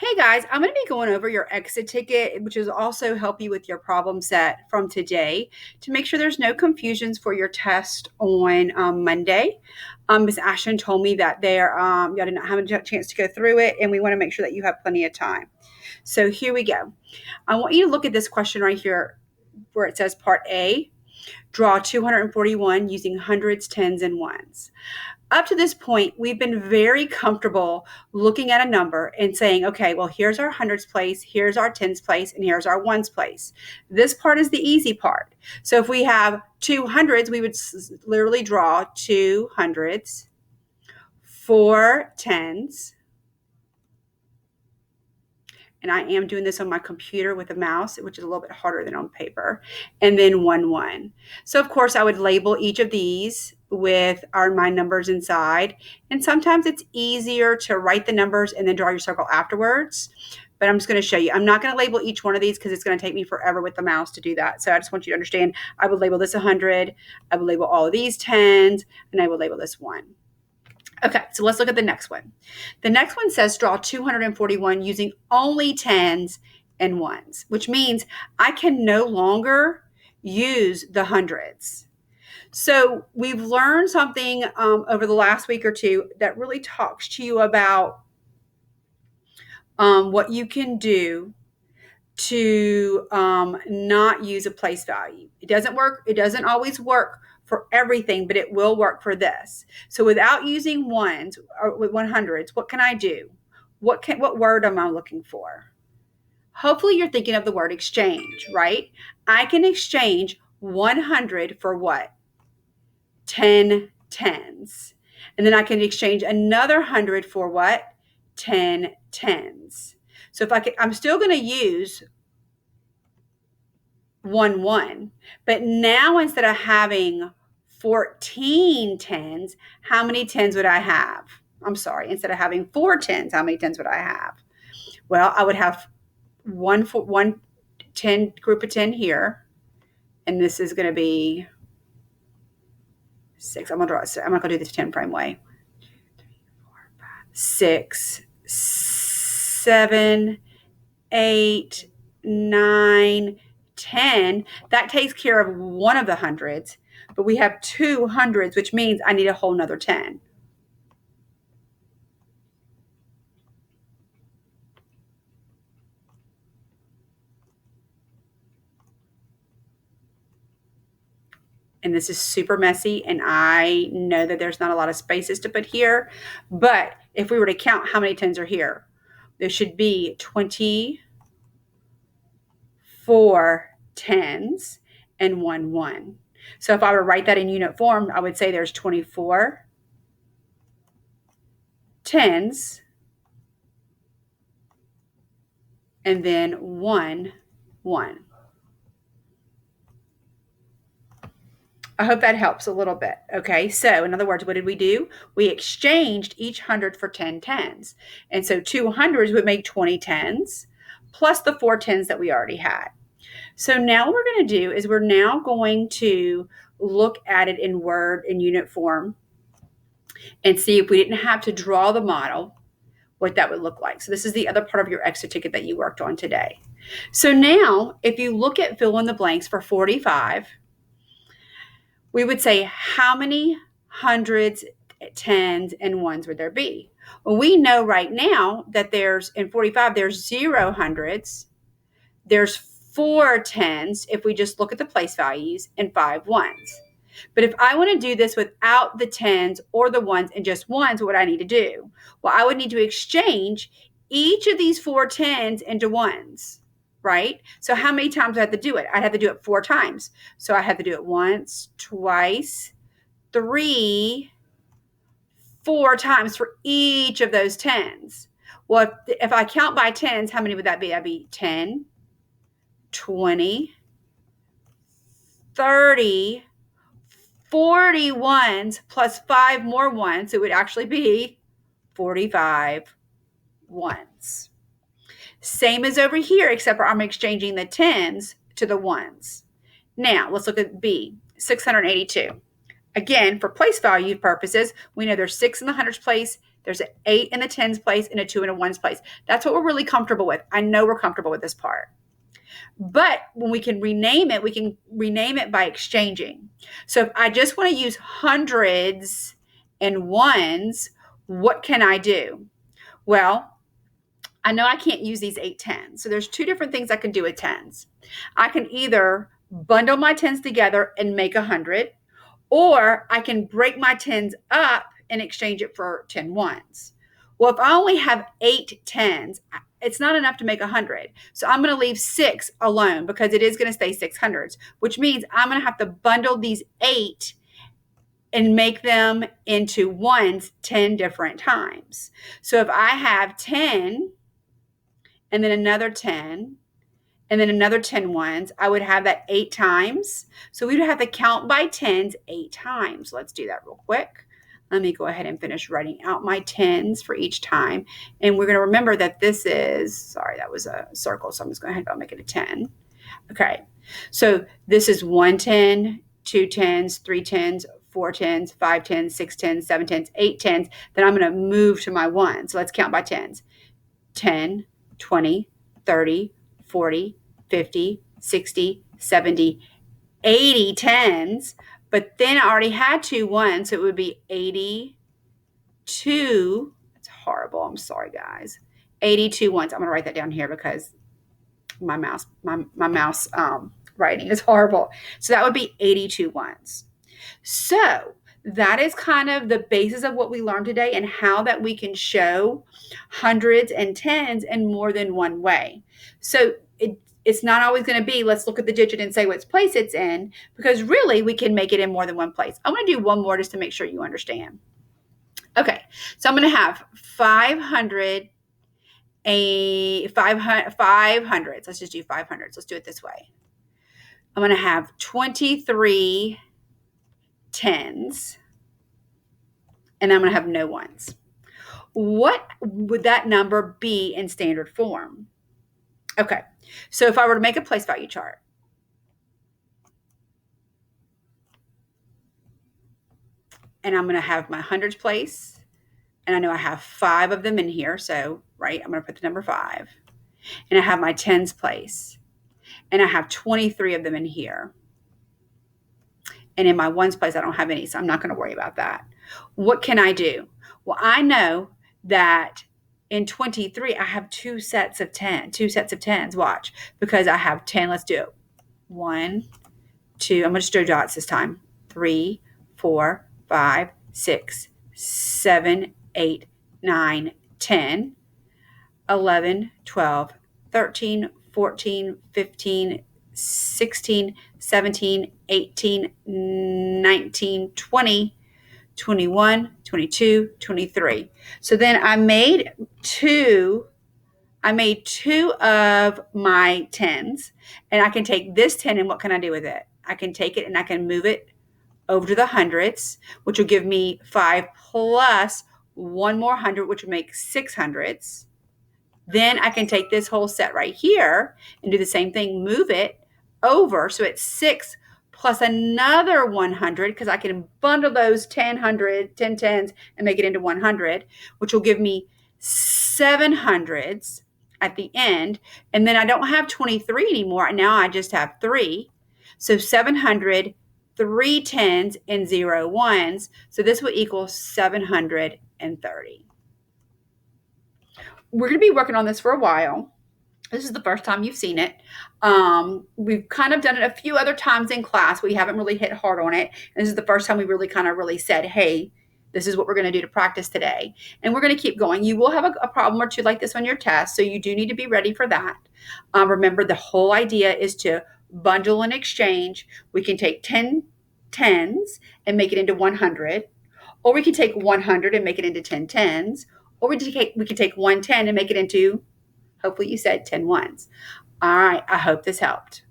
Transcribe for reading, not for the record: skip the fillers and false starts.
Hey guys, I'm going to be going over your exit ticket, which is also help you with your problem set from today to make sure there's no confusions for your test on Monday. Ms. Ashton told me that y'all did not have a chance to go through it, and we want to make sure that you have plenty of time. So here we go. I want you to look at this question right here where it says Part A, draw 241 using hundreds, tens, and ones. Up to this point, we've been very comfortable looking at a number and saying, okay, well, here's our hundreds place, here's our tens place, and here's our ones place. This part is the easy part. So if we have two hundreds, we would literally draw two hundreds, four tens, and I am doing this on my computer with a mouse, which is a little bit harder than on paper, and then 1. So of course I would label each of these with my numbers inside, and sometimes it's easier to write the numbers and then draw your circle afterwards. But I'm just going to show you. I'm not going to label each one of these because it's going to take me forever with the mouse to do that. So I just want you to understand, I would label this 100, I would label all of these tens, and I would label this 1. Okay, so let's look at the next one. The next one says draw 241 using only tens and ones, which means I can no longer use the hundreds. So we've learned something over the last week or two that really talks to you about what you can do to not use a place value. It doesn't work. It doesn't always work for everything, but it will work for this. So without using ones or with 100s, what can I do? What word am I looking for? Hopefully you're thinking of the word exchange, right? I can exchange 100 for what? 10 tens. And then I can exchange another 100 for what? 10 tens. So I'm still going to use 1, but now instead of having 14 tens, how many tens would I have? I'm sorry, instead of having 4 tens, how many tens would I have? Well, I would have one 10 group of 10 here, and this is going to be 6. I'm not going to do this 10 frame way. 6, 7, 8, 9, 10. That takes care of one of the hundreds, but we have 2 hundreds, which means I need a whole nother 10. And this is super messy, and I know that there's not a lot of spaces to put here, but if we were to count how many tens are here, there should be 24 tens and 1. So if I were to write that in unit form, I would say there's 24 tens and then 1. I hope that helps a little bit. Okay, so in other words, what did we do? We exchanged each 100 for 10 tens. And so 200s would make 20 tens plus the 4 tens that we already had. So now what we're going to do is we're now going to look at it in Word in unit form and see if we didn't have to draw the model, what that would look like. So this is the other part of your extra ticket that you worked on today. So now if you look at fill in the blanks for 45, we would say how many hundreds, tens, and ones would there be? Well, we know right now that in 45, there's 0 hundreds, there's 4 tens if we just look at the place values, and 5 ones. But if I want to do this without the tens or the ones and just ones, what would I need to do? Well, I would need to exchange each of these 4 tens into ones. Right? So how many times do I have to do it? I'd have to do it 4 times. So I have to do it once, twice, 3, 4 times for each of those tens. Well, if I count by tens, how many would that be? That'd be 10, 20, 30, 40 ones plus 5 more ones. So it would actually be 45 ones. Same as over here, except for I'm exchanging the tens to the ones. Now, let's look at B, 682. Again, for place value purposes, we know there's 6 in the hundreds place, There's an 8 in the tens place and a 2 in a ones place. That's what we're really comfortable with. I know we're comfortable with this part. But when we can rename it by exchanging. So if I just want to use hundreds and ones, what can I do? Well, I know I can't use these 8 tens. So there's two different things I can do with tens. I can either bundle my tens together and make 100, or I can break my tens up and exchange it for 10 ones. Well, if I only have 8 tens, it's not enough to make 100. So I'm going to leave 6 alone because it is going to stay 600s, which means I'm going to have to bundle these 8 and make them into ones 10 different times. So if I have 10 and then another 10 and then another 10 ones, I would have that 8 times. So we would have to count by tens 8 times. Let's do that real quick. Let me go ahead and finish writing out my tens for each time. And we're going to remember that this is, sorry, that was a circle. So I'm just going to go make it a 10. Okay. So this is 1 10, 2 tens, 3 tens, 4 tens, 5 tens, 6 tens, 7 tens, 8 tens. Then I'm going to move to my 1. So let's count by tens. 10, 20, 30, 40, 50, 60, 70, 80 tens. But then I already had 2 ones, so it would be 82. It's horrible. I'm sorry, guys. 82 ones. I'm going to write that down here because my mouse writing is horrible. So that would be 82 ones. So that is kind of the basis of what we learned today and how that we can show hundreds and tens in more than one way. So it's not always going to be, let's look at the digit and say what place it's in, because really we can make it in more than one place. I want to do one more just to make sure you understand. Okay, so I'm going to have 500, 500s. Let's just do 500s. Let's do it this way. I'm going to have 23 tens, and I'm going to have no ones. What would that number be in standard form? Okay, so if I were to make a place value chart, and I'm going to have my hundreds place, and I know I have 5 of them in here, so, right, I'm going to put the number 5, and I have my tens place, and I have 23 of them in here, and in my ones place, I don't have any, so I'm not going to worry about that. What can I do? Well, I know that in 23, I have 2 sets of 10s, watch, because I have 10, let's do it. 1, 2, I'm going to just do dots this time. 3, 4, 5, 6, 7, 8, 9, 10, 11, 12, 13, 14, 15, 16, 17, 18, 19, 20, 21, 22, 23. So then I made two of my tens, and I can take this 10 and what can I do with it? I can take it and I can move it over to the hundreds, which will give me 5 plus one more 100, which will make 600s. Then I can take this whole set right here and do the same thing, move it over. So it's 6 plus another 100, because I can bundle those 10 tens and make it into 100, which will give me 700s at the end. And then I don't have 23 anymore. Now I just have 3. So 700, 3 tens, and 0 ones. So this will equal 730. We're going to be working on this for a while. This is the first time you've seen it. We've kind of done it a few other times in class. We haven't really hit hard on it. And this is the first time we really said, hey, this is what we're going to do to practice today. And we're going to keep going. You will have a problem or two like this on your test, so you do need to be ready for that. Remember, the whole idea is to bundle and exchange. We can take 10 tens and make it into 100, or we can take 100 and make it into 10 tens, or we can take 110 and make it into, hopefully you said 10 ones. All right, I hope this helped.